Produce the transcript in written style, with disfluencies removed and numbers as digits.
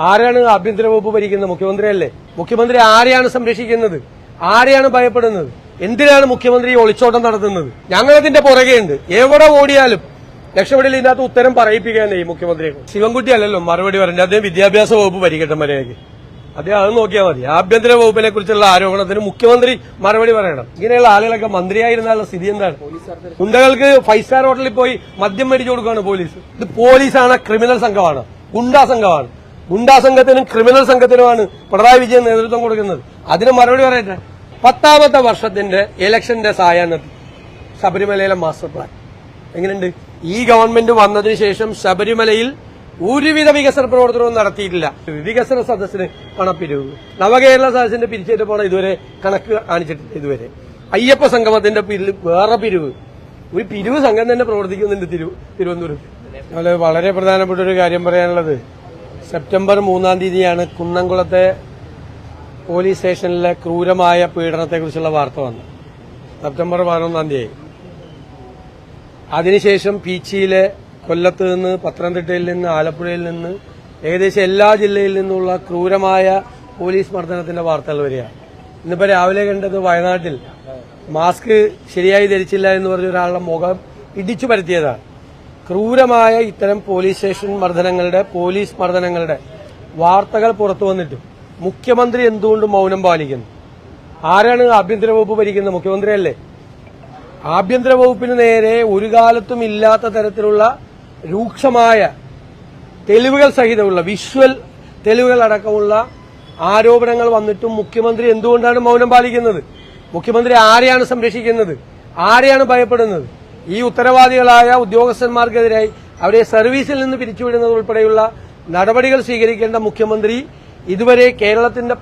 ആരാണ് ആഭ്യന്തര വകുപ്പ് ഭരിക്കുന്നത്? മുഖ്യമന്ത്രിയല്ലേ? മുഖ്യമന്ത്രി ആരെയാണ് സംരക്ഷിക്കുന്നത്? ആരെയാണ് ഭയപ്പെടുന്നത്? എന്തിനാണ് മുഖ്യമന്ത്രി ഒളിച്ചോട്ടം നടത്തുന്നത്? ഞങ്ങളതിന്റെ പുറകെയുണ്ട്. എവിടെ ഓടിയാലും രക്ഷപ്പെടില്ല. ഇതിനകത്ത് ഉത്തരം പറയിപ്പിക്കാനേ ഈ മുഖ്യമന്ത്രിയെ. ശിവൻകുട്ടി അല്ലല്ലോ മറുപടി പറഞ്ഞത്. അദ്ദേഹം വിദ്യാഭ്യാസ വകുപ്പ് ഭരിക്കട്ടെ മര്യാദയ്ക്ക്. അദ്ദേഹം അത് നോക്കിയാൽ മതി. ആഭ്യന്തര വകുപ്പിനെ കുറിച്ചുള്ള ആരോപണത്തിന് മുഖ്യമന്ത്രി മറുപടി പറയണം. ഇങ്ങനെയുള്ള ആളുകളൊക്കെ മന്ത്രിയായിരുന്നാലുള്ള സ്ഥിതി എന്താണ്? ഗുണ്ടകൾക്ക് 5 സ്റ്റാർ ഹോട്ടലിൽ പോയി മദ്യം മേടിച്ചു കൊടുക്കുകയാണ് പോലീസ്. ഇത് പോലീസാണ്, ക്രിമിനൽ സംഘമാണ്, ഗുണ്ടാ സംഘമാണ്. ഗുണ്ടാ സംഘത്തിനും ക്രിമിനൽ സംഘത്തിനുമാണ് പിണറായി വിജയൻ നേതൃത്വം കൊടുക്കുന്നത്. അതിന് മറുപടി പറയട്ടെ. 10ാമത്തെ വർഷത്തിന്റെ ഇലക്ഷന്റെ സായാഹ്നത്തിൽ ശബരിമലയിലെ മാസ്റ്റർ പ്ലാൻ എങ്ങനെയുണ്ട്? ഈ ഗവൺമെന്റ് വന്നതിന് ശേഷം ശബരിമലയിൽ ഒരുവിധ വികസന പ്രവർത്തനവും നടത്തിയിട്ടില്ല. വികസന സദസ്സിന് പണപ്പിരിവ്, നവകേരള സദസ്സിന്റെ പിരിച്ചേറ്റ് പോണ ഇതുവരെ കണക്ക് കാണിച്ചിട്ടില്ല. ഇതുവരെ അയ്യപ്പ സംഗമത്തിന്റെ വേറെ പിരിവ്, ഒരു പിരിവ് സംഘം തന്നെ പ്രവർത്തിക്കുന്നുണ്ട് തിരുവനന്തപുരത്ത്. അതുപോലെ വളരെ പ്രധാനപ്പെട്ട ഒരു കാര്യം പറയാനുള്ളത്, സെപ്റ്റംബർ 3-ാം തീയതിയാണ് കുന്നംകുളത്തെ പോലീസ് സ്റ്റേഷനിലെ ക്രൂരമായ പീഡനത്തെക്കുറിച്ചുള്ള വാർത്ത വന്നത്. സെപ്റ്റംബർ 11-ാം തീയതി. അതിനുശേഷം പീച്ചിയിലെ, കൊല്ലത്ത് നിന്ന്, പത്തനംതിട്ടയിൽ നിന്ന്, ആലപ്പുഴയിൽ നിന്ന്, ഏകദേശം എല്ലാ ജില്ലയിൽ നിന്നുള്ള ക്രൂരമായ പോലീസ് മർദ്ദനത്തിന്റെ വാർത്തകൾ വരികയാണ്. ഇന്നിപ്പോ രാവിലെ കണ്ടത് വയനാട്ടിൽ മാസ്ക് ശരിയായി ധരിച്ചില്ല എന്ന് പറഞ്ഞ ഒരാളുടെ മുഖം ഇടിച്ചു പരത്തിയതാണ്. ക്രൂരമായ ഇത്തരം പോലീസ് സ്റ്റേഷൻ മർദ്ദനങ്ങളുടെ, പോലീസ് മർദ്ദനങ്ങളുടെ വാർത്തകൾ പുറത്തു വന്നിട്ടും മുഖ്യമന്ത്രി എന്തുകൊണ്ട് മൌനം പാലിക്കുന്നു? ആരാണ് ആഭ്യന്തര വകുപ്പ് ഭരിക്കുന്നത്? മുഖ്യമന്ത്രിയല്ലേ? ആഭ്യന്തര വകുപ്പിന് നേരെ ഒരു കാലത്തും ഇല്ലാത്ത തരത്തിലുള്ള രൂക്ഷമായ തെളിവുകൾ സഹിതമുള്ള വിഷ്വൽ തെളിവുകൾ അടക്കമുള്ള ആരോപണങ്ങൾ വന്നിട്ടും മുഖ്യമന്ത്രി എന്തുകൊണ്ടാണ് മൌനം പാലിക്കുന്നത്? മുഖ്യമന്ത്രി ആരെയാണ് സംരക്ഷിക്കുന്നത്? ആരെയാണ് ഭയപ്പെടുന്നത്? ഈ ഉത്തരവാദികളായ ഉദ്യോഗസ്ഥന്മാർക്കെതിരായി അവരെ സർവീസിൽ നിന്ന് പിരിച്ചുവിടുന്നത് ഉൾപ്പെടെയുള്ള നടപടികൾ സ്വീകരിക്കേണ്ട മുഖ്യമന്ത്രി ഇതുവരെ കേരളത്തിന്റെ